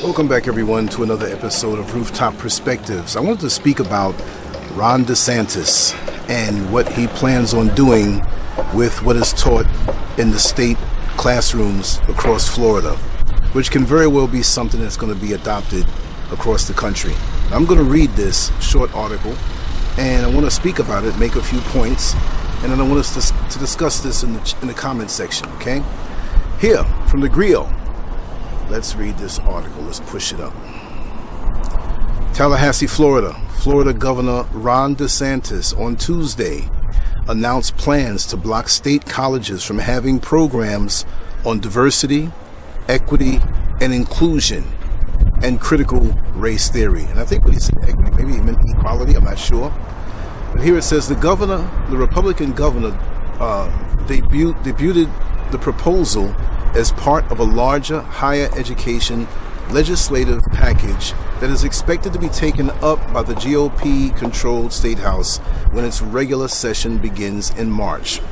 Welcome back, everyone, to another episode of Rooftop Perspectives. I wanted to speak about Ron Desantis and what he plans on doing with what is taught in the state classrooms across Florida, which can very well be something that's going to be adopted across the country. I'm going to read this short article, and I want to speak about it, make a few points, and then I want us to discuss this in the comment section, okay? Here, from the grill. Let's read this article. Let's push it up. Tallahassee, Florida. Florida Governor Ron Desantis on Tuesday announced plans to block state colleges from having programs on diversity, equity, and inclusion, and critical race theory. And I think when he said equity, maybe he meant equality, I'm not sure. But here it says the Republican governor, debuted the proposal as part of a larger higher education legislative package that is expected to be taken up by the GOP-controlled State House when its regular session begins in March.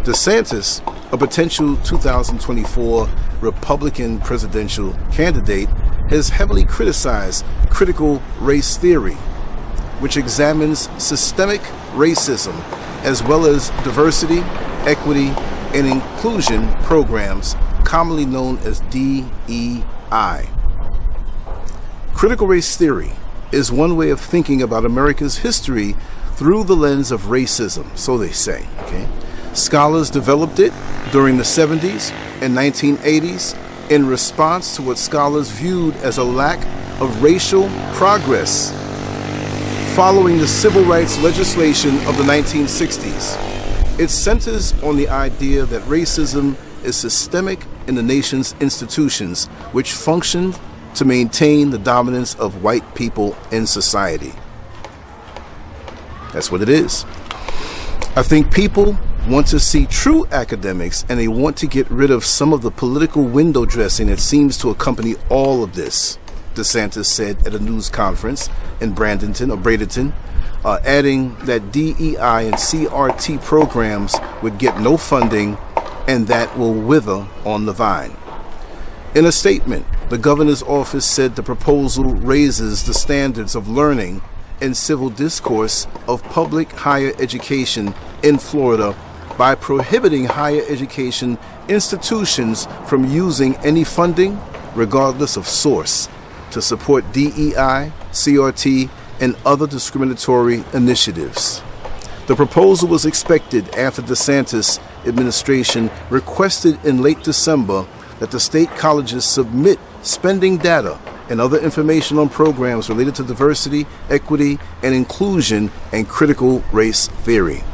DeSantis, a potential 2024 Republican presidential candidate, has heavily criticized critical race theory, which examines systemic racism as well as diversity, equity, and inclusion programs, commonly known as DEI. Critical race theory is one way of thinking about America's history through the lens of racism, so they say. Okay? Scholars developed it during the 70s and 1980s in response to what scholars viewed as a lack of racial progress following the civil rights legislation of the 1960s. It centers on the idea that racism is systemic in the nation's institutions, which functioned to maintain the dominance of white people in society. That's what it is. I think people want to see true academics, and they want to get rid of some of the political window dressing that seems to accompany all of this, DeSantis said at a news conference in Bradenton, adding that DEI and CRT programs would get no funding and that will wither on the vine. In a statement, the governor's office said the proposal raises the standards of learning and civil discourse of public higher education in Florida by prohibiting higher education institutions from using any funding, regardless of source, to support DEI, CRT, and other discriminatory initiatives. The proposal was expected after DeSantis' administration requested in late December that the state colleges submit spending data and other information on programs related to diversity, equity, and inclusion and critical race theory.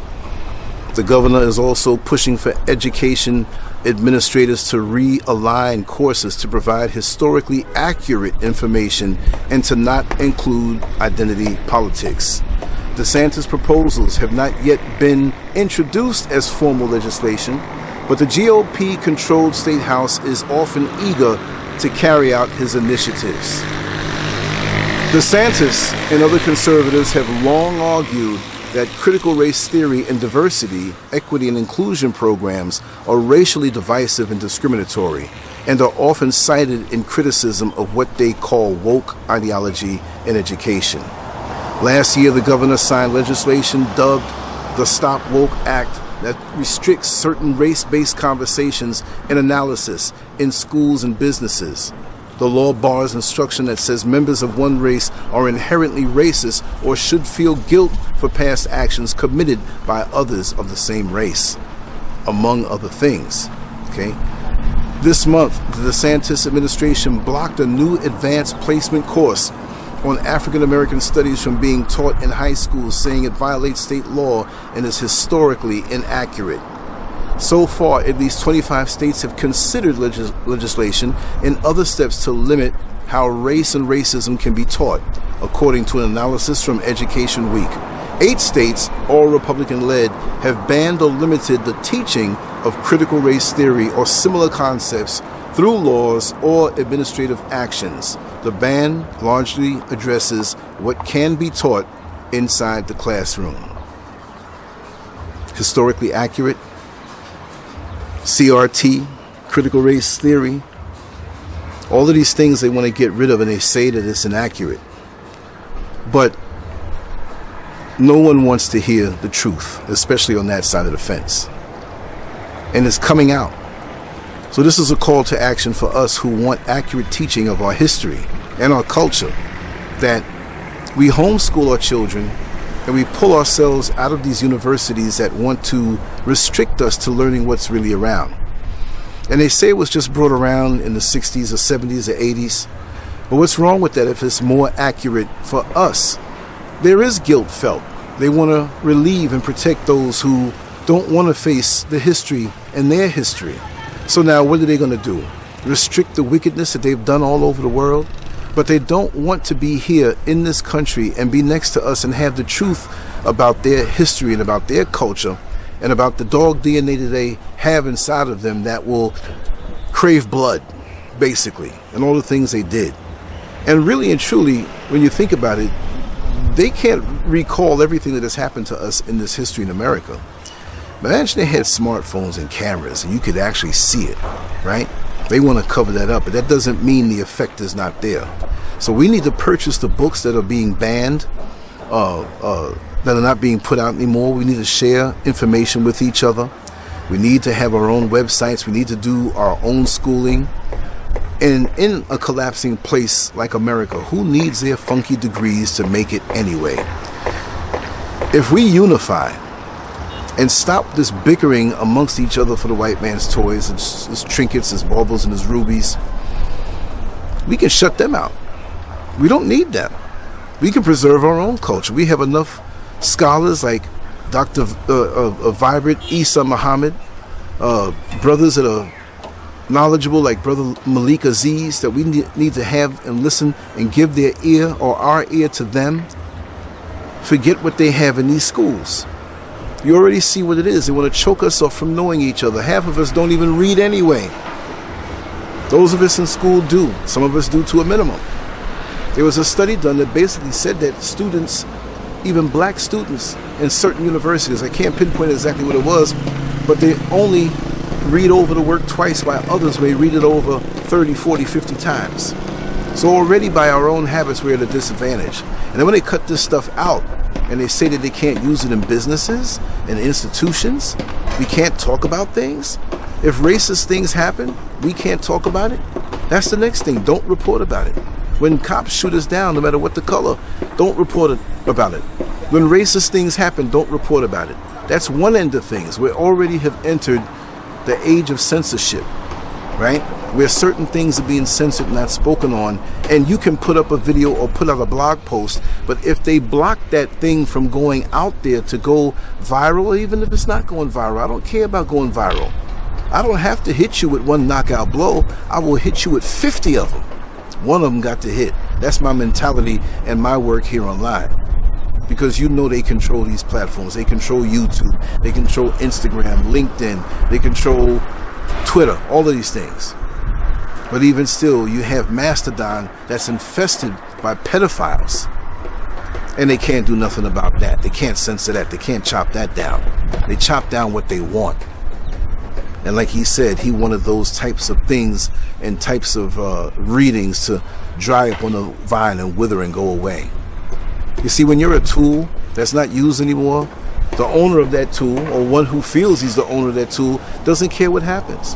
The governor is also pushing for education administrators to realign courses to provide historically accurate information and to not include identity politics. DeSantis' proposals have not yet been introduced as formal legislation, but the GOP-controlled State House is often eager to carry out his initiatives. DeSantis and other conservatives have long argued that critical race theory and diversity, equity, and inclusion programs are racially divisive and discriminatory, and are often cited in criticism of what they call woke ideology in education. Last year, the governor signed legislation dubbed the Stop Woke Act that restricts certain race-based conversations and analysis in schools and businesses. The law bars instruction that says members of one race are inherently racist or should feel guilt for past actions committed by others of the same race, among other things. Okay? This month, the DeSantis administration blocked a new advanced placement course on African American studies from being taught in high schools, saying it violates state law and is historically inaccurate. So far, at least 25 states have considered legislation and other steps to limit how race and racism can be taught, according to an analysis from Education Week. 8 states, all Republican-led, have banned or limited the teaching of critical race theory or similar concepts through laws or administrative actions. The ban largely addresses what can be taught inside the classroom. Historically accurate, CRT, critical race theory, All of these things they want to get rid of, and they say that it's inaccurate. But no one wants to hear the truth, especially on that side of the fence. And it's coming out. So this is a call to action for us who want accurate teaching of our history and our culture, that we homeschool our children and we pull ourselves out of these universities that want to restrict us to learning what's really around. And they say it was just brought around in the 60s or 70s or 80s. But what's wrong with that if it's more accurate for us? There is guilt felt. They want to relieve and protect those who don't want to face the history and their history. So now what are they going to do? Restrict the wickedness that they've done all over the world? But they don't want to be here in this country and be next to us and have the truth about their history and about their culture and about the dog DNA that they have inside of them that will crave blood, basically, and all the things they did. And really and truly, when you think about it, they can't recall everything that has happened to us in this history in America. But imagine they had smartphones and cameras and you could actually see it, right? They want to cover that up, but that doesn't mean the effect is not there. So we need to purchase the books that are being banned, that are not being put out anymore. We need to share information with each other. We need to have our own websites. We need to do our own schooling. And in a collapsing place like America, who needs their funky degrees to make it anyway? If we unify and stop this bickering amongst each other for the white man's toys, his trinkets, his baubles, and his rubies, we can shut them out. We don't need them. We can preserve our own culture. We have enough scholars like Dr. Vibrant Isa Muhammad, brothers that are knowledgeable like Brother Malik Aziz, that we need to have and listen and give their ear or our ear to them. Forget what they have in these schools. You already see what it is. They want to choke us off from knowing each other. Half of us don't even read anyway. Those of us in school do. Some of us do to a minimum. There was a study done that basically said that students, even black students in certain universities, I can't pinpoint exactly what it was, but they only read over the work twice while others may read it over 30, 40, 50 times. So already by our own habits, we're at a disadvantage. And then when they cut this stuff out and they say that they can't use it in businesses and institutions, we can't talk about things. If racist things happen, we can't talk about it. That's the next thing. Don't report about it. When cops shoot us down, no matter what the color, don't report about it. When racist things happen, don't report about it. That's one end of things. We already have entered the age of censorship, right? Where certain things are being censored, not spoken on, and you can put up a video or put out a blog post, but if they block that thing from going out there to go viral, or even if it's not going viral, I don't care about going viral. I don't have to hit you with one knockout blow. I will hit you with 50 of them. One of them got to hit. That's my mentality and my work here online. Because you know they control these platforms. They control YouTube. They control Instagram, LinkedIn. They control Twitter, all of these things. But even still, you have Mastodon that's infested by pedophiles. And they can't do nothing about that. They can't censor that. They can't chop that down. They chop down what they want. And like he said, he wanted those types of things and types of readings to dry up on the vine and wither and go away. You see, when you're a tool that's not used anymore, the owner of that tool, or one who feels he's the owner of that tool, doesn't care what happens.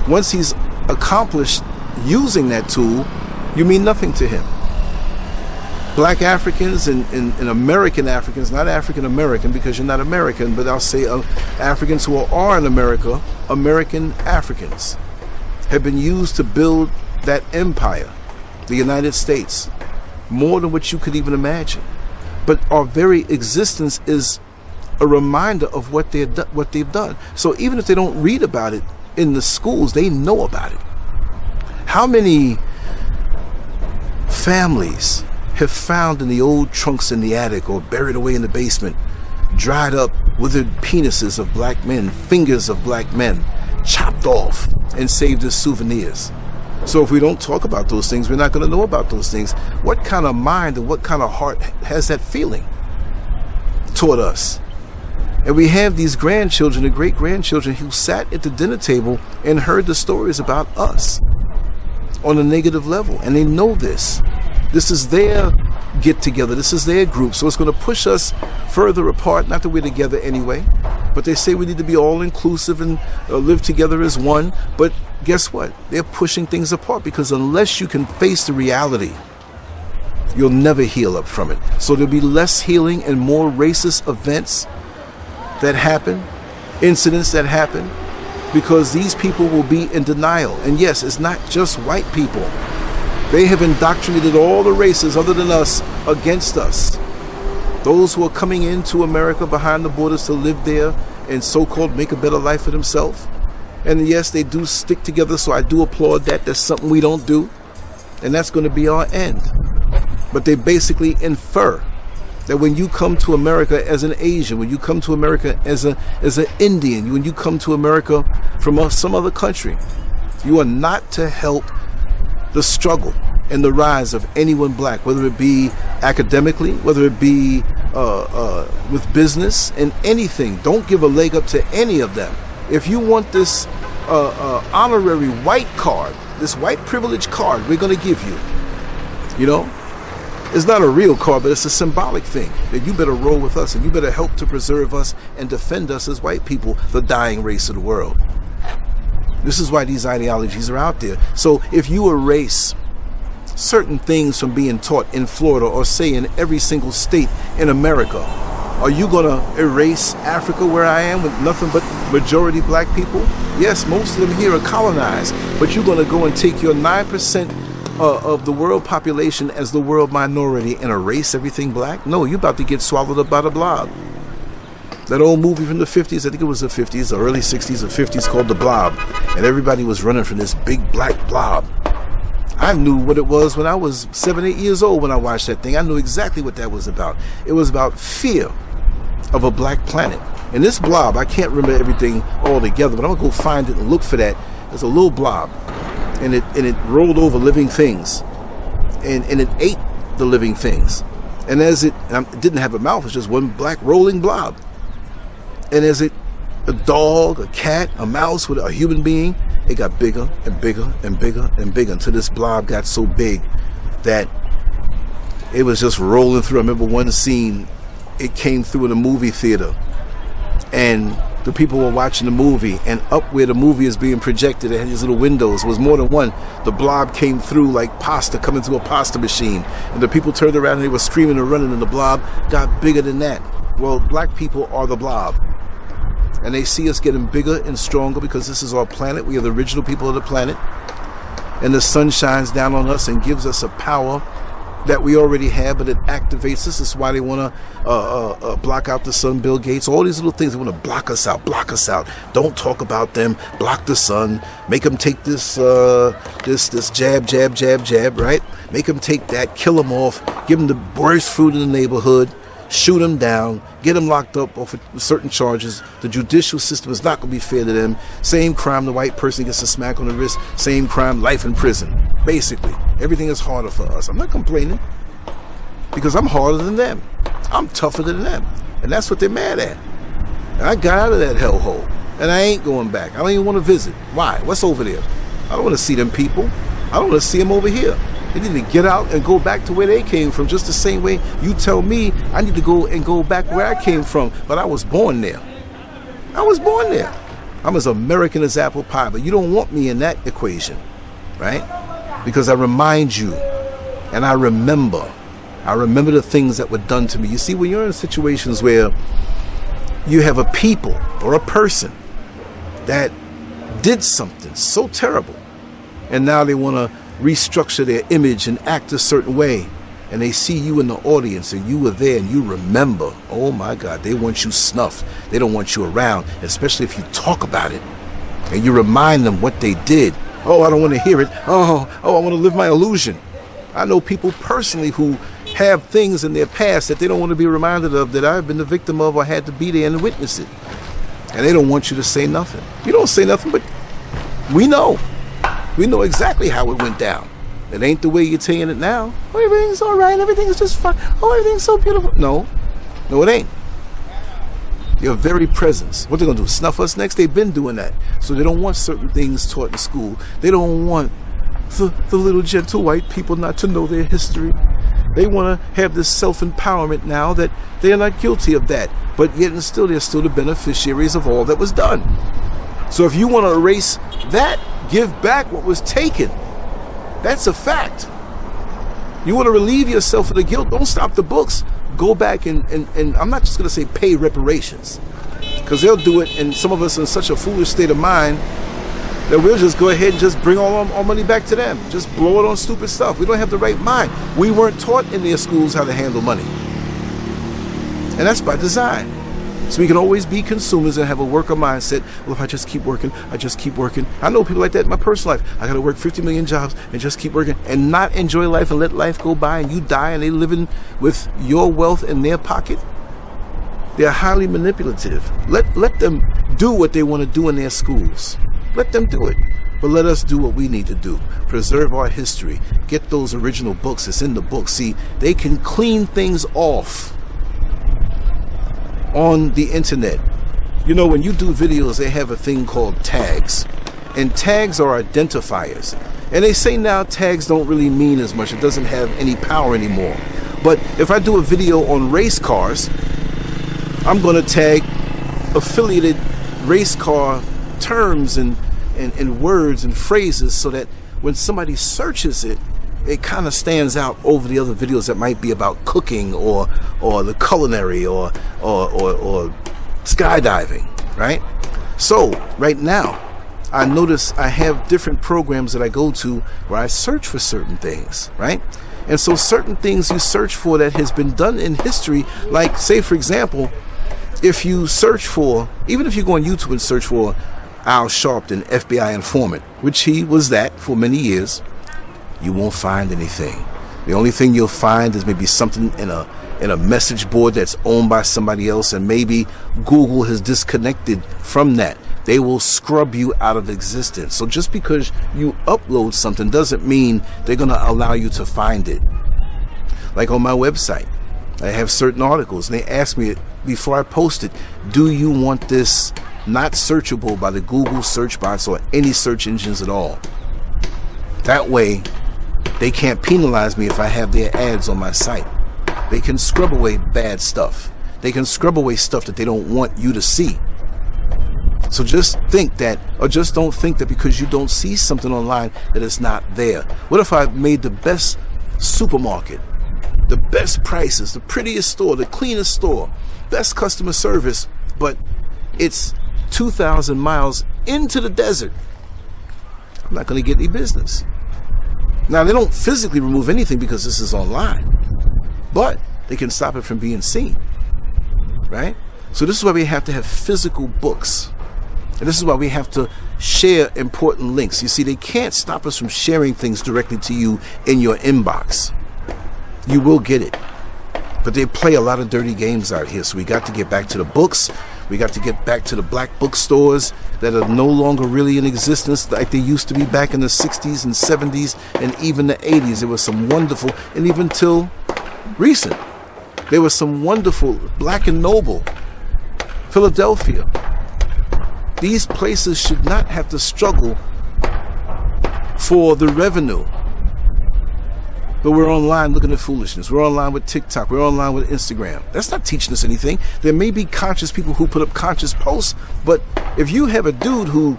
Once he's accomplished using that tool, you mean nothing to him. Black Africans and American Africans, not African American because you're not American, but I'll say Africans who are in America, American Africans, have been used to build that empire, the United States, more than what you could even imagine. But our very existence is a reminder of what they've done. So even if they don't read about it in the schools, they know about it. How many families have found in the old trunks in the attic or buried away in the basement dried up, withered penises of black men, fingers of black men, chopped off and saved as souvenirs? So if we don't talk about those things, we're not going to know about those things. What kind of mind and what kind of heart has that feeling toward us? And we have these grandchildren and great-grandchildren who sat at the dinner table and heard the stories about us. on a negative level, and they know this. This is their get-together. This is their group, so it's going to push us further apart. Not that we're together anyway, but they say we need to be all-inclusive and live together as one. But guess what? They're pushing things apart, because unless you can face the reality, you'll never heal up from it. So there'll be less healing and more racist events that happen, incidents that happen, because these people will be in denial. And yes, it's not just white people. They have indoctrinated all the races other than us against us. Those who are coming into America behind the borders to live there and so-called make a better life for themselves. And yes, they do stick together, so I do applaud that. That's something we don't do. And that's going to be our end. But they basically infer that when you come to America as an Asian, when you come to America as an Indian, when you come to America from some other country, you are not to help the struggle and the rise of anyone black, whether it be academically, whether it be with business and anything. Don't give a leg up to any of them. If you want this honorary white card, this white privilege card we're going to give you, you know, it's not a real card, but it's a symbolic thing that you better roll with us and you better help to preserve us and defend us as white people, the dying race of the world. This is why these ideologies are out there. So if you erase certain things from being taught in Florida, or say in every single state in America, are you going to erase Africa, where I am, with nothing but majority black people? Yes, most of them here are colonized, but you're going to go and take your 9% of the world population as the world minority and erase everything black? No, you're about to get swallowed up by the blob. That old movie from the 50s, I think it was the 50s, or early 60s or 50s, called The Blob. And everybody was running from this big black blob. I knew what it was when I was 7, 8 years old when I watched that thing. I knew exactly what that was about. It was about fear of a black planet. And this blob, I can't remember everything all together, but I'm going to go find it and look for that. There's a little blob. And it rolled over living things. And it ate the living things. And as it didn't have a mouth, it was just one black rolling blob. And as a dog, a cat, a mouse with a human being, it got bigger and bigger and bigger and bigger until this blob got so big that it was just rolling through. I remember one scene, it came through in a movie theater, and the people were watching the movie, and up where the movie is being projected, it had these little windows. It was more than one. The blob came through like pasta coming through a pasta machine, and the people turned around and they were screaming and running, and the blob got bigger than that. Well, black people are the blob. And they see us getting bigger and stronger because this is our planet. We are the original people of the planet. And the sun shines down on us and gives us a power that we already have, but it activates us. This is why they want to block out the sun, Bill Gates, all these little things. They want to block us out, Don't talk about them, block the sun, make them take this jab, right? Make them take that, kill them off, give them the worst fruit in the neighborhood, shoot them down, get them locked up off of certain charges. The judicial system is not going to be fair to them. Same crime, the white person gets a smack on the wrist. Same crime, life in prison. Basically, everything is harder for us. I'm not complaining because I'm harder than them. I'm tougher than them. And that's what they're mad at. And I got out of that hellhole. And I ain't going back. I don't even want to visit. Why? What's over there? I don't want to see them people. I don't want to see them over here. They need to get out and go back to where they came from, just the same way you tell me I need to go back where I came from, but I was born there. I was born there. I'm as American as apple pie, but you don't want me in that equation, right? Because I remind you, and I remember the things that were done to me. You see, when you're in situations where you have a people or a person that did something so terrible, and now they want to restructure their image and act a certain way, and they see you in the audience and you were there and you remember, oh my God, they want you snuffed. They don't want you around, especially if you talk about it and you remind them what they did. Oh, I don't want to hear it. Oh, I want to live my illusion. I know people personally who have things in their past that they don't want to be reminded of, that I've been the victim of or had to be there and witness it. And they don't want you to say nothing. You don't say nothing, but we know. We know exactly how it went down. It ain't the way you're saying it now. Oh, everything's all right. Everything's just fine. Oh, everything's so beautiful. No, it ain't. Your very presence. What they're going to do, snuff us next? They've been doing that. So they don't want certain things taught in school. They don't want the little gentle white people not to know their history. They want to have this self-empowerment now that they are not guilty of that, but yet and still they're still the beneficiaries of all that was done. So if you want to erase that, give back what was taken. That's a fact. You want to relieve yourself of the guilt, don't stop the books. Go back and I'm not just going to say pay reparations, because they'll do it, and some of us are in such a foolish state of mind that we'll just go ahead and just bring all our money back to them. Just blow it on stupid stuff. We don't have the right mind. We weren't taught in their schools how to handle money. And that's by design. So we can always be consumers and have a worker mindset. Well, if I just keep working, I just keep working. I know people like that in my personal life. I got to work 50 million jobs and just keep working and not enjoy life and let life go by, and you die and they living with your wealth in their pocket. They're highly manipulative. Let them do what they want to do in their schools. Let them do it. But let us do what we need to do. Preserve our history. Get those original books. It's in the book. See, they can clean things off on the internet. You know, when you do videos, they have a thing called tags. And tags are identifiers. And they say now tags don't really mean as much. It doesn't have any power anymore. But if I do a video on race cars, I'm going to tag affiliated race car terms and words and phrases so that when somebody searches it, it kind of stands out over the other videos that might be about cooking or the culinary or skydiving, right? So right now, I notice I have different programs that I go to where I search for certain things, right? And so certain things you search for that has been done in history, like say for example, if you search for, even if you go on YouTube and search for Al Sharpton, FBI informant, which he was that for many years, you won't find anything. The only thing you'll find is maybe something in a message board that's owned by somebody else, and maybe Google has disconnected from that. They will scrub you out of existence. So just because you upload something doesn't mean they're going to allow you to find it. Like on my website, I have certain articles, and they ask me before I post it, do you want this not searchable by the Google search box or any search engines at all? That way, they can't penalize me if I have their ads on my site. They can scrub away bad stuff. They can scrub away stuff that they don't want you to see. So just think that, or just don't think that because you don't see something online that it's not there. What if I made the best supermarket, the best prices, the prettiest store, the cleanest store, best customer service, but it's 2,000 miles into the desert? I'm not going to get any business. Now, they don't physically remove anything because this is online, but they can stop it from being seen, right? So this is why we have to have physical books. And this is why we have to share important links. You see, they can't stop us from sharing things directly to you in your inbox. You will get it. But they play a lot of dirty games out here. So we got to get back to the books. We got to get back to the black bookstores that are no longer really in existence like they used to be back in the 60s and 70s and even the 80s. There was some wonderful, and even till recent, there was some wonderful Black and Noble, Philadelphia. These places should not have to struggle for the revenue. But we're online looking at foolishness. We're online with TikTok. We're online with Instagram. That's not teaching us anything. There may be conscious people who put up conscious posts, but if you have a dude who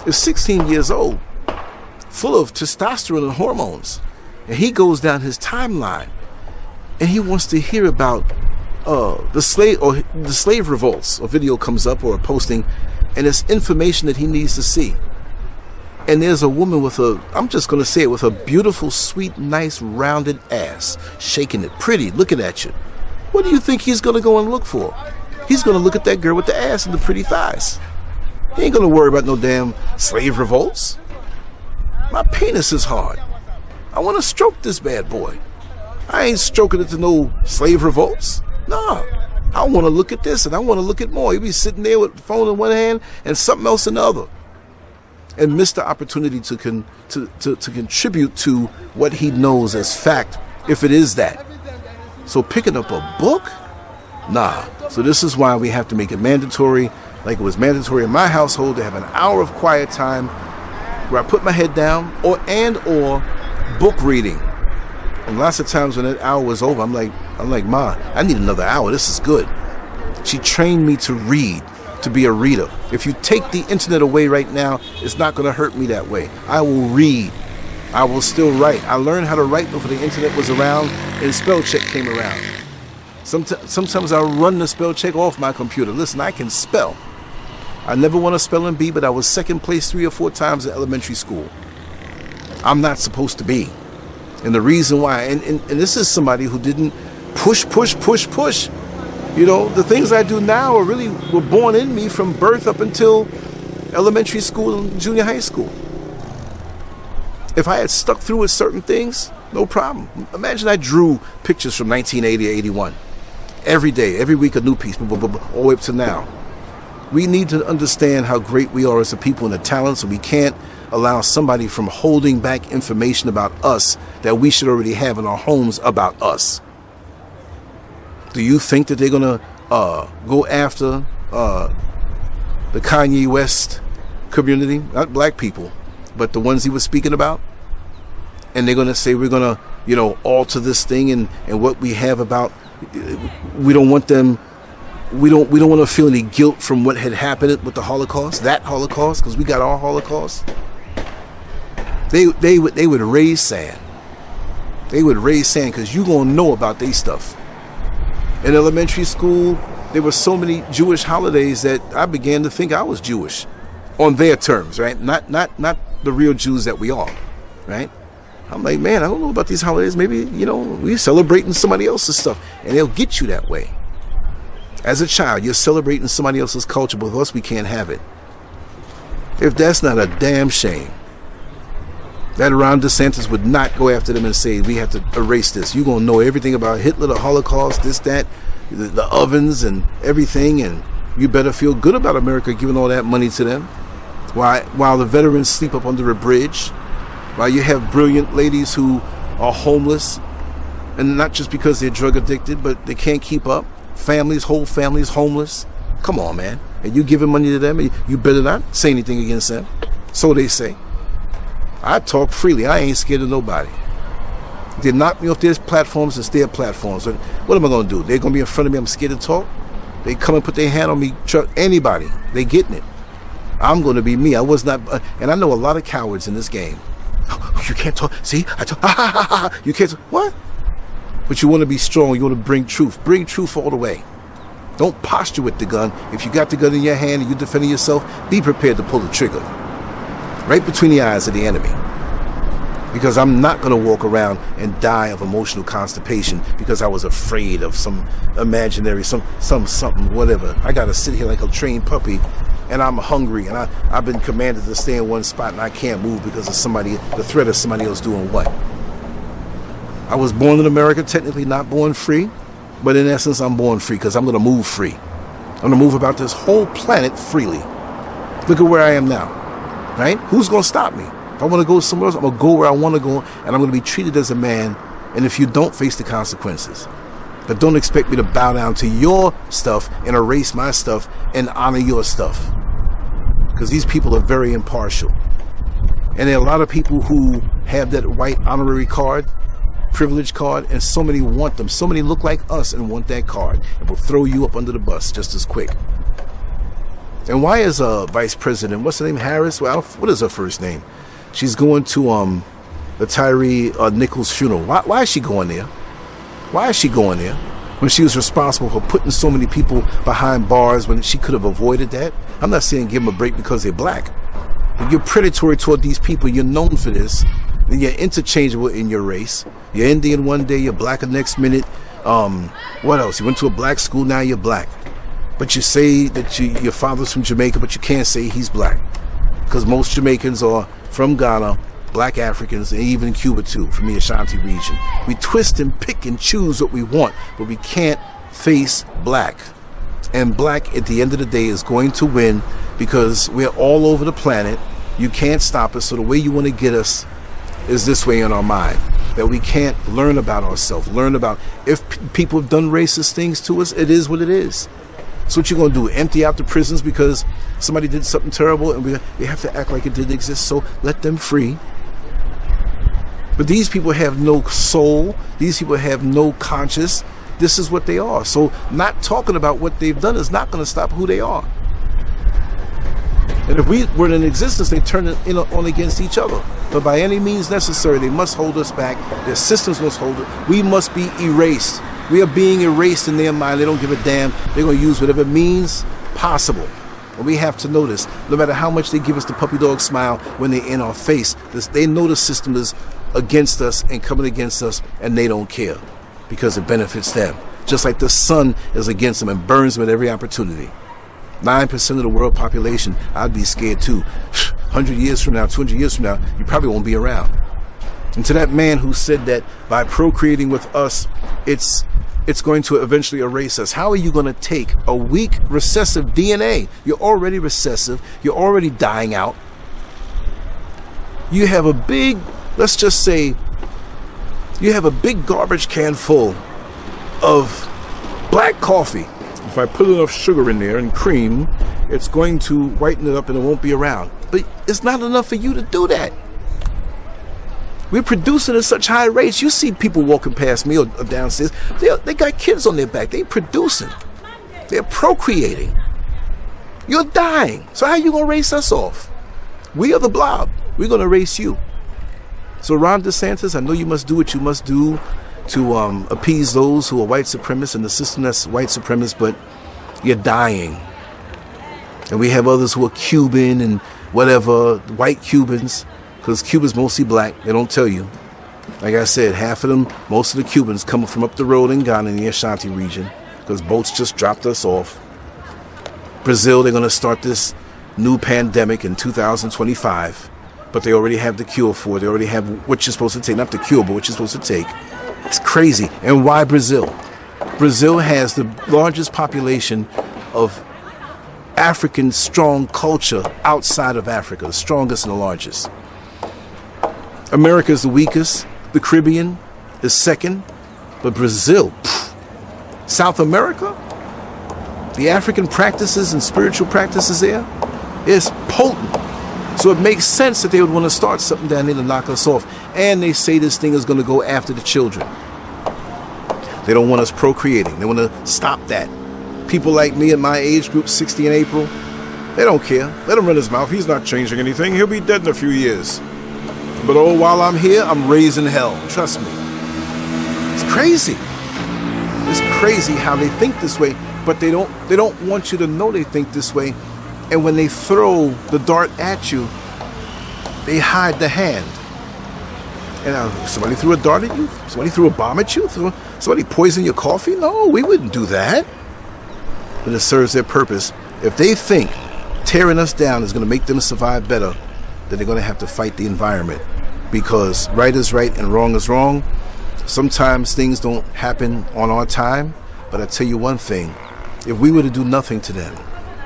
is 16 years old, full of testosterone and hormones, and he goes down his timeline, and he wants to hear about the slave revolts, a video comes up or a posting, and it's information that he needs to see. And there's a woman with I'm just going to say it, with a beautiful, sweet, nice, rounded ass, shaking it, pretty, looking at you. What do you think he's going to go and look for? He's going to look at that girl with the ass and the pretty thighs. He ain't going to worry about no damn slave revolts. My penis is hard. I want to stroke this bad boy. I ain't stroking it to no slave revolts. No. I want to look at this and I want to look at more. He'll be sitting there with the phone in one hand and something else in the other, and miss the opportunity to contribute to what he knows as fact, if it is that. So picking up a book? Nah. So this is why we have to make it mandatory, like it was mandatory in my household, to have an hour of quiet time where I put my head down, or book reading. And lots of times when that hour was over, I'm like, Ma, I need another hour. This is good. She trained me to read, to be a reader. If you take the internet away right now, it's not going to hurt me that way. I will read. I will still write. I learned how to write before the internet was around and spell check came around. Sometimes I run the spell check off my computer. Listen, I can spell. I never won a spelling bee, but I was second place 3 or 4 times in elementary school. I'm not supposed to be. And the reason why, and this is somebody who didn't push. You know, the things I do now were born in me from birth up until elementary school and junior high school. If I had stuck through with certain things, no problem. Imagine I drew pictures from 1980 or 81. Every day, every week a new piece, all the way up to now. We need to understand how great we are as a people and the talents, and we can't allow somebody from holding back information about us that we should already have in our homes about us. Do you think that they're going to go after the Kanye West community? Not black people, but the ones he was speaking about? And they're going to say we're going to, you know, alter this thing and what we have about, we don't want them, we don't want to feel any guilt from what had happened with the Holocaust, because we got our Holocaust. They would raise sand. They would raise sand because you're going to know about their stuff. In elementary school, there were so many Jewish holidays that I began to think I was Jewish on their terms, right? Not the real Jews that we are, right? I'm like, man, I don't know about these holidays. Maybe, you know, we're celebrating somebody else's stuff, and they'll get you that way. As a child, you're celebrating somebody else's culture, but with us, we can't have it. If that's not a damn shame, that Ron Desantis would not go after them and say, we have to erase this. You're going to know everything about Hitler, the Holocaust, this, that, the ovens and everything, and you better feel good about America giving all that money to them. While the veterans sleep up under a bridge, while you have brilliant ladies who are homeless, and not just because they're drug addicted, but they can't keep up. Whole families homeless. Come on, man. And you giving money to them, and you better not say anything against them. So they say. I talk freely. I ain't scared of nobody. They knock me off their platforms, it's their platforms. What am I going to do? They're going to be in front of me, I'm scared to talk? They come and put their hand on me, anybody. They getting it. I'm going to be me. I was not, and I know a lot of cowards in this game. You can't talk. See, I talk. You can't talk. What? But you want to be strong. You want to bring truth. Bring truth all the way. Don't posture with the gun. If you got the gun in your hand and you're defending yourself, be prepared to pull the trigger. Right between the eyes of the enemy. Because I'm not going to walk around and die of emotional constipation because I was afraid of some imaginary, something, whatever. I got to sit here like a trained puppy and I'm hungry and I've been commanded to stay in one spot and I can't move because of the threat of somebody else doing what? I was born in America, technically not born free, but in essence I'm born free because I'm going to move free. I'm going to move about this whole planet freely. Look at where I am now, right? Who's going to stop me? If I want to go somewhere else, I'm going to go where I want to go, and I'm going to be treated as a man, and if you don't, face the consequences. But don't expect me to bow down to your stuff and erase my stuff and honor your stuff. Because these people are very impartial. And there are a lot of people who have that white honorary card, privilege card, and so many want them. So many look like us and want that card, and will throw you up under the bus just as quick. And why is Vice President, what's her name, Harris? Well, what is her first name? She's going to the Tyree Nichols funeral. Why is she going there? Why is she going there when she was responsible for putting so many people behind bars when she could have avoided that? I'm not saying give them a break because they're black. But you're predatory toward these people. You're known for this. And you're interchangeable in your race. You're Indian one day, you're black the next minute. What else? You went to a black school, now you're black. But you say that your father's from Jamaica, but you can't say he's black. Because most Jamaicans are from Ghana, black Africans, and even Cuba too, from the Ashanti region. We twist and pick and choose what we want, but we can't face black. And black, at the end of the day, is going to win because we're all over the planet. You can't stop us, so the way you want to get us is this way in our mind. That we can't learn about ourselves, learn about, if people have done racist things to us, it is what it is. So what you going to do? Empty out the prisons because somebody did something terrible and we have to act like it didn't exist, so let them free. But these people have no soul. These people have no conscience. This is what they are. So not talking about what they've done is not going to stop who they are. And if we were in existence, they turn it on against each other. But by any means necessary, they must hold us back. Their systems must hold it. We must be erased. We are being erased in their mind. They don't give a damn. They're going to use whatever means possible. And we have to know this. No matter how much they give us the puppy dog smile when they're in our face, they know the system is against us and coming against us, and they don't care because it benefits them. Just like the sun is against them and burns them at every opportunity. 9% of the world population, I'd be scared too. 100 years from now, 200 years from now, you probably won't be around. And to that man who said that by procreating with us, it's going to eventually erase us. How are you going to take a weak, recessive DNA? You're already recessive. You're already dying out. You have a big, let's just say, you have a big garbage can full of black coffee. If I put enough sugar in there and cream, it's going to whiten it up and it won't be around. But it's not enough for you to do that. We're producing at such high rates. You see people walking past me or downstairs. They got kids on their back. They're producing. They're procreating. You're dying. So how are you going to race us off? We are the blob. We're going to race you. So Ron DeSantis, I know you must do what you must do to appease those who are white supremacists and the system that's white supremacist, but you're dying. And we have others who are Cuban and whatever, white Cubans, because Cuba's mostly black. They don't tell you. Like I said, half of them, most of the Cubans coming from up the road in Ghana in the Ashanti region, because boats just dropped us off. Brazil, they're going to start this new pandemic in 2025, but they already have the cure for it. They already have what you're supposed to take. Not the cure, but what you're supposed to take. It's crazy. And why Brazil? Brazil has the largest population of African strong culture outside of Africa, the strongest and the largest. America is the weakest. The Caribbean is second. But Brazil, South America, the African practices and spiritual practices there is potent. So it makes sense that they would want to start something down there to knock us off. And they say this thing is going to go after the children. They don't want us procreating. They want to stop that. People like me in my age group, 60 in April, they don't care. Let him run his mouth. He's not changing anything. He'll be dead in a few years. But oh, while I'm here, I'm raising hell. Trust me. It's crazy. It's crazy how they think this way, but they don't want you to know they think this way. And when they throw the dart at you, they hide the hand. And somebody threw a dart at you? Somebody threw a bomb at you? Somebody poisoned your coffee? No, we wouldn't do that. But it serves their purpose. If they think tearing us down is going to make them survive better, then they're going to have to fight the environment. Because right is right and wrong is wrong. Sometimes things don't happen on our time. But I tell you one thing. If we were to do nothing to them,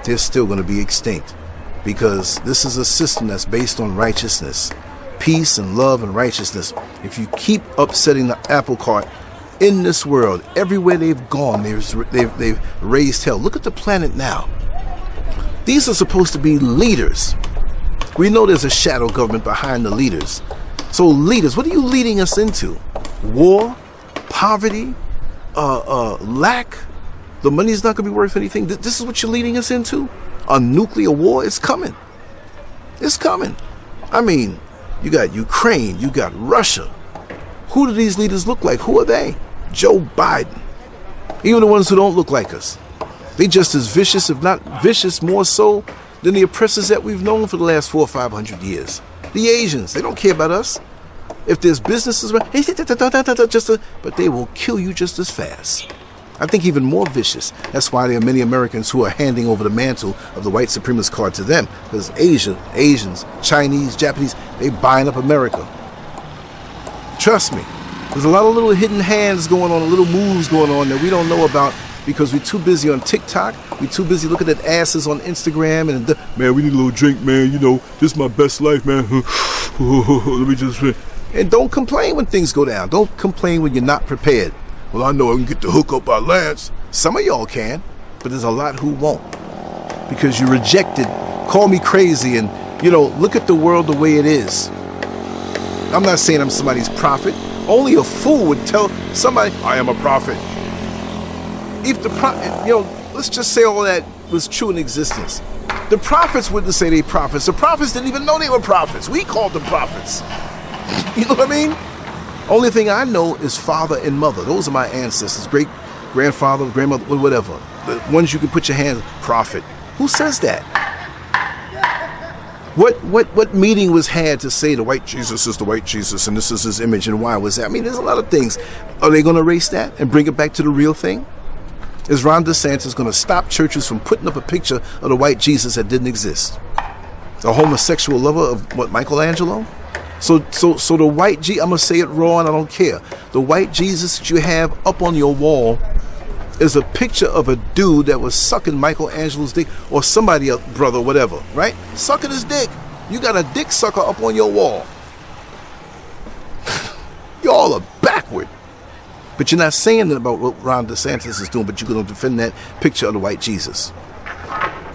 they're still going to be extinct. Because this is a system that's based on righteousness. Peace and love and righteousness. If you keep upsetting the apple cart in this world, everywhere they've gone, they've raised hell. Look at the planet now. These are supposed to be leaders. We know there's a shadow government behind the leaders. So leaders, what are you leading us into? War? Poverty? Lack? The money's not going to be worth anything. This is what you're leading us into? A nuclear war is coming. It's coming. I mean, you got Ukraine, you got Russia. Who do these leaders look like? Who are they? Joe Biden. Even the ones who don't look like us. They just as vicious, if not vicious, more so than the oppressors that we've known for the last 400 or 500 years. The Asians, they don't care about us. If there's businesses, but they will kill you just as fast. I think even more vicious. That's why there are many Americans who are handing over the mantle of the white supremacist card to them. Because Asians, Chinese, Japanese, they buying up America. Trust me. There's a lot of little hidden hands going on, little moves going on that we don't know about because we're too busy on TikTok. We're too busy looking at asses on Instagram. Man, we need a little drink, man. You know, this is my best life, man. Let me just... And don't complain when things go down. Don't complain when you're not prepared. Well, I know I can get the hook up by Lance. Some of y'all can. but there's a lot who won't. Because you rejected, call me crazy, and, look at the world the way it is. I'm not saying I'm somebody's prophet. Only a fool would tell somebody, I am a prophet. If the let's just say all that was true in existence. The prophets wouldn't say they prophets. The prophets didn't even know they were prophets. We called them prophets. You know what I mean? Only thing I know is father and mother. Those are my ancestors. Great grandfather, grandmother, whatever. The ones you can put your hands, prophet. Who says that? What meeting was had to say the white Jesus is the white Jesus and this is his image, and why was that? I mean, there's a lot of things. Are they going to erase that and bring it back to the real thing? Is Ron DeSantis going to stop churches from putting up a picture of the white Jesus that didn't exist? A homosexual lover of what, Michelangelo? So the white Jesus, I'm going to say it raw and I don't care. The white Jesus that you have up on your wall is a picture of a dude that was sucking Michelangelo's dick, or somebody else, brother, whatever, right? Sucking his dick. You got a dick sucker up on your wall. Y'all are backward. But you're not saying that about what Ron DeSantis is doing, but you're going to defend that picture of the white Jesus.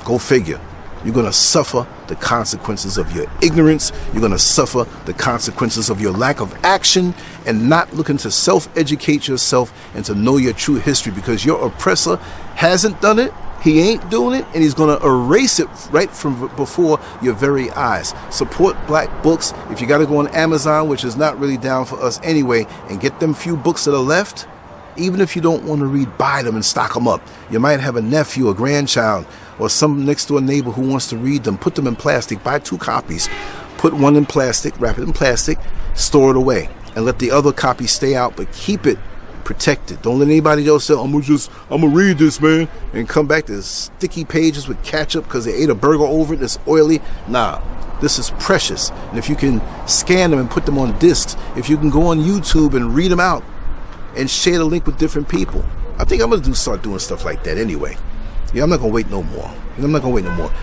Go figure. You're going to suffer the consequences of your ignorance. You're going to suffer the consequences of your lack of action and not looking to self-educate yourself and to know your true history, because your oppressor hasn't done it. He ain't doing it, and he's going to erase it right from before your very eyes. Support black books. If you got to go on Amazon, which is not really down for us anyway, and get them few books that are left, even if you don't want to read, buy them and stock them up. You might have a nephew, a grandchild, or some next door neighbor who wants to read them. Put them in plastic. Buy 2 copies. Put one in plastic, wrap it in plastic, store it away, and let the other copy stay out, but keep it protected. Don't let anybody else say, I'm gonna read this, man, and come back to sticky pages with ketchup because they ate a burger over it that's oily. Nah, this is precious. And if you can scan them and put them on discs, if you can go on YouTube and read them out and share the link with different people, I think I'm gonna start doing stuff like that anyway. Yeah, I'm not gonna wait no more.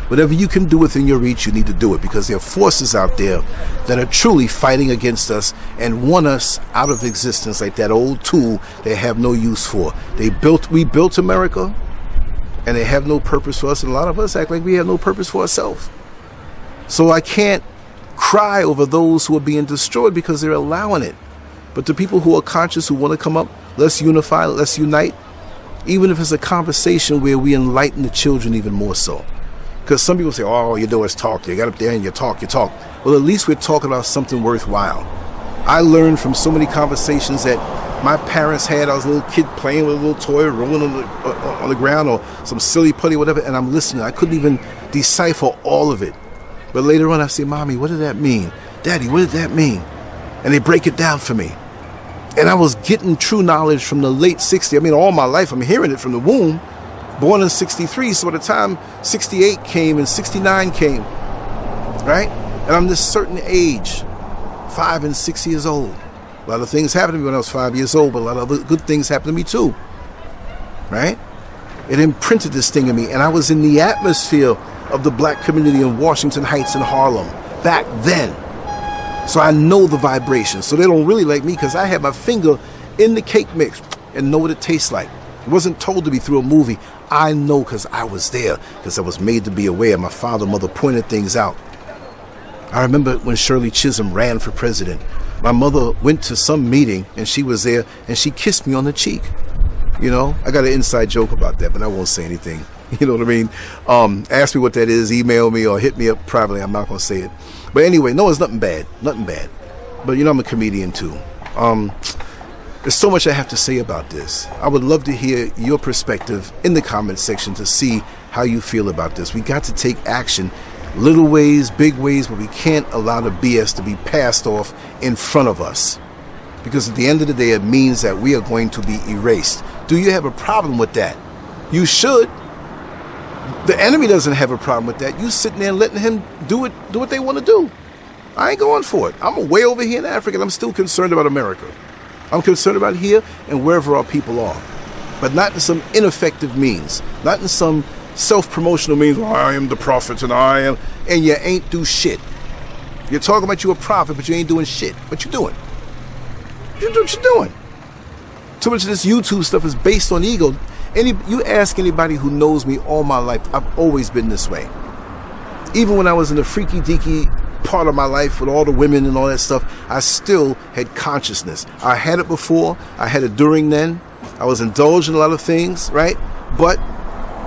Whatever you can do within your reach, you need to do it, because there are forces out there that are truly fighting against us and want us out of existence, like that old tool they have no use for. We built America, and they have no purpose for us, and a lot of us act like we have no purpose for ourselves. So I can't cry over those who are being destroyed because they're allowing it. But the people who are conscious, who want to come up, let's unify, let's unite. Even if it's a conversation where we enlighten the children even more so. Because some people say, all you do is talk. You got up there and you talk. Well, at least we're talking about something worthwhile. I learned from so many conversations that my parents had. I was a little kid playing with a little toy, rolling on the ground, or some silly putty, whatever, and I'm listening. I couldn't even decipher all of it. But later on, I say, Mommy, what did that mean? Daddy, what did that mean? And they break it down for me. And I was getting true knowledge from the late 60s. I mean, all my life, I'm hearing it from the womb. Born in 63, so by the time 68 came and 69 came, right? And I'm this certain age, 5 and 6 years old. A lot of things happened to me when I was 5 years old, but a lot of other good things happened to me too, right? It imprinted this thing in me, and I was in the atmosphere of the black community in Washington Heights and Harlem back then. So I know the vibrations. So they don't really like me because I had my finger in the cake mix and know what it tastes like. It wasn't told to me through a movie. I know because I was there, because I was made to be aware. My father, mother pointed things out. I remember when Shirley Chisholm ran for president. My mother went to some meeting and she was there and she kissed me on the cheek. You know, I got an inside joke about that, but I won't say anything. You know what I mean? Ask me what that is, email me or hit me up privately. I'm not going to say it. But anyway, no, it's nothing bad. But you know, I'm a comedian too. There's so much I have to say about this. I would love to hear your perspective in the comment section to see how you feel about this. We got to take action, little ways, big ways, but we can't allow the BS to be passed off in front of us. Because at the end of the day, it means that we are going to be erased. Do you have a problem with that? You should. The enemy doesn't have a problem with that. You sitting there and letting him do what they want to do. I ain't going for it. I'm way over here in Africa, and I'm still concerned about America. I'm concerned about here and wherever our people are. But not in some ineffective means. Not in some self-promotional means, well, I am the prophet and I am, and you ain't do shit. You're talking about you a prophet, but you ain't doing shit. What you doing? What you doing? Too much of this YouTube stuff is based on ego. You ask anybody who knows me all my life, I've always been this way. Even when I was in the freaky deaky part of my life with all the women and all that stuff, I still had consciousness. I had it before, I had it during then. I was indulged in a lot of things, right? But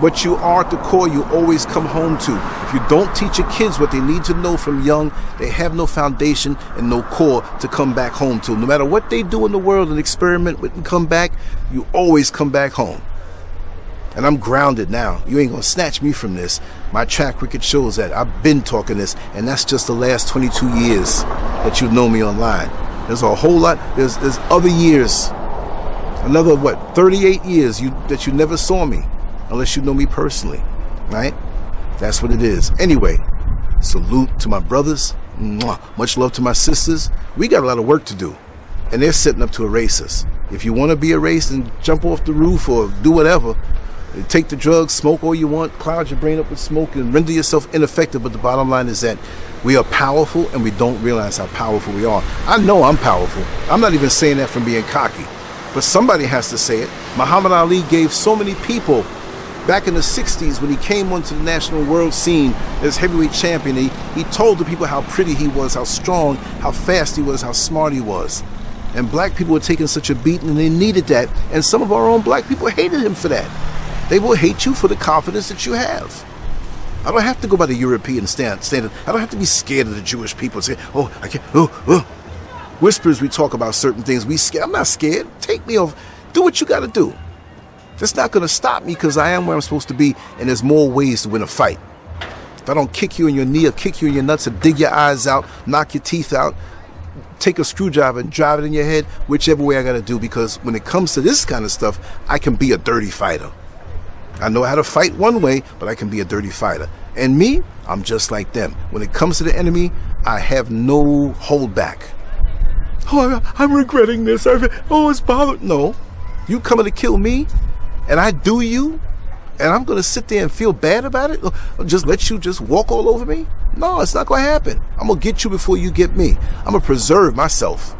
what you are at the core, you always come home to. If you don't teach your kids what they need to know from young, they have no foundation and no core to come back home to. No matter what they do in the world and experiment with and come back, you always come back home. And I'm grounded now. You ain't gonna snatch me from this. My track record shows that. I've been talking this, and that's just the last 22 years that you know me online. There's a whole lot. There's other years. Another, 38 years that you never saw me. Unless you know me personally, right? That's what it is. Anyway, salute to my brothers. Mwah. Much love to my sisters. We got a lot of work to do, and they're setting up to erase us. If you want to be erased and jump off the roof or do whatever, take the drugs, smoke all you want, cloud your brain up with smoke, and render yourself ineffective. But the bottom line is that we are powerful, and we don't realize how powerful we are. I know I'm powerful. I'm not even saying that from being cocky, but somebody has to say it. Muhammad Ali gave so many people. Back in the 60s, when he came onto the national world scene as heavyweight champion, he told the people how pretty he was, how strong, how fast he was, how smart he was. And black people were taking such a beating, and they needed that. And some of our own black people hated him for that. They will hate you for the confidence that you have. I don't have to go by the European standard. I don't have to be scared of the Jewish people and say, oh, I can't, Whispers, we talk about certain things. I'm not scared. Take me off. Do what you got to do. That's not going to stop me because I am where I'm supposed to be, and there's more ways to win a fight. If I don't kick you in your knee or kick you in your nuts or dig your eyes out, knock your teeth out, take a screwdriver and drive it in your head, whichever way I got to do, because when it comes to this kind of stuff, I can be a dirty fighter. I know how to fight one way, but I can be a dirty fighter. And me, I'm just like them. When it comes to the enemy, I have no hold back. Oh, I'm regretting this. It's bothered. No, you coming to kill me? And I do you, and I'm going to sit there and feel bad about it? Or just let you just walk all over me? No, it's not going to happen. I'm going to get you before you get me. I'm going to preserve myself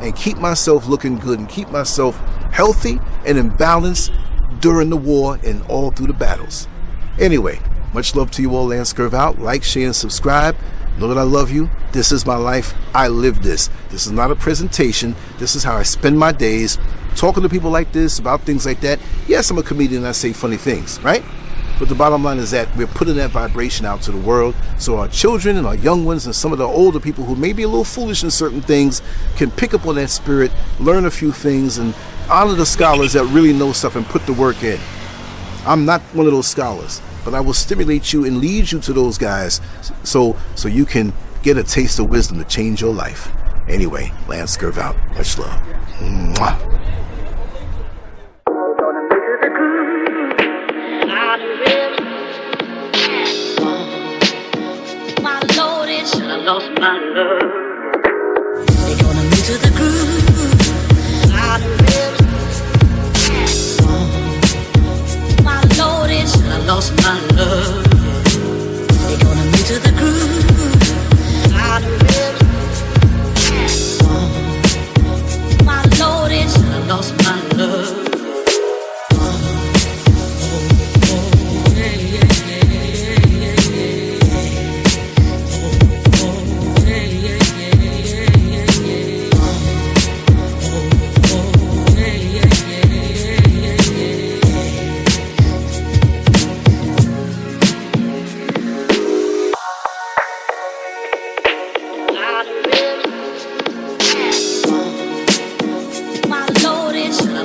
and keep myself looking good and keep myself healthy and in balance during the war and all through the battles. Anyway, much love to you all. LANCESCURV out. Like, share, and subscribe. Know that I love you. This is my life. I live this. This is not a presentation. This is how I spend my days, talking to people like this about things like that. Yes, I'm a comedian and I say funny things, right? But the bottom line is that we're putting that vibration out to the world so our children and our young ones and some of the older people who may be a little foolish in certain things can pick up on that spirit, learn a few things, and honor the scholars that really know stuff and put the work in. I'm not one of those scholars, but I will stimulate you and lead you to those guys so you can get a taste of wisdom to change your life. Anyway, LANCESCURV out. Much love. Mwah. I lost my love. They're gonna move to the groove. I my loaded. I lost my love. They're gonna move to the groove. I my loaded. I lost my love.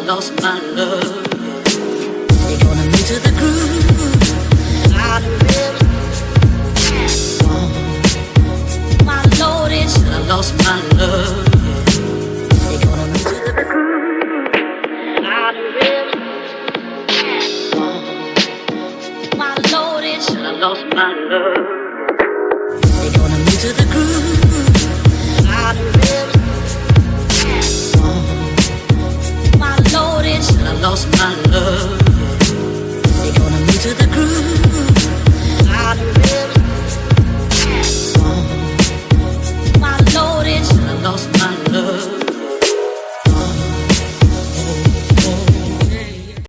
Lost my love. They're gonna move to the groove. I my loaded. I lost my love. They're gonna move to the groove. I my loaded. I lost my love. They're gonna move to the groove. I loaded. I lost my love. They're gonna move to the groove.